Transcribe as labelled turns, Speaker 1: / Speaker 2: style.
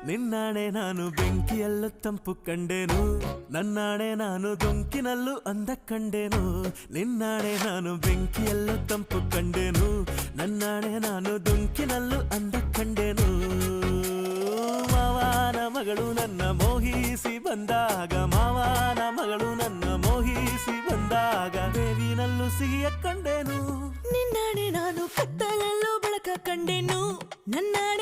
Speaker 1: ನಿನ್ನಾಣೆ ನಾನು ಬೆಂಕಿಯಲ್ಲೂ ತಂಪು ಕಂಡೆನು, ನನ್ನಾಣೆ ನಾನು ದೊಂಕಿನಲ್ಲೂ ಅಂದ ಕಂಡೆನು. ನಿನ್ನಾಣೆ ನಾನು ಬೆಂಕಿಯಲ್ಲೂ ತಂಪು ಕಂಡೆನು, ನನ್ನಾಣೆ ನಾನು ದೊಂಕಿನಲ್ಲೂ ಅಂದ ಕಂಡೆನು. ಮಾವನ ಮಗಳು ನನ್ನ ಮೋಹಿಸಿ ಬಂದಾಗ, ಮಾವನ ಮಗಳು ನನ್ನ ಮೋಹಿಸಿ ಬಂದಾಗ ಬೇವಿನಲ್ಲೂ ಸಿಹಿಯ ಕಂಡೆನು.
Speaker 2: ನಿನ್ನಾಣೆ ನಾನು ಕತ್ತಲಲ್ಲೂ ಬೆಳಕ ಕಂಡೆನು, ನನ್ನಾಣೆ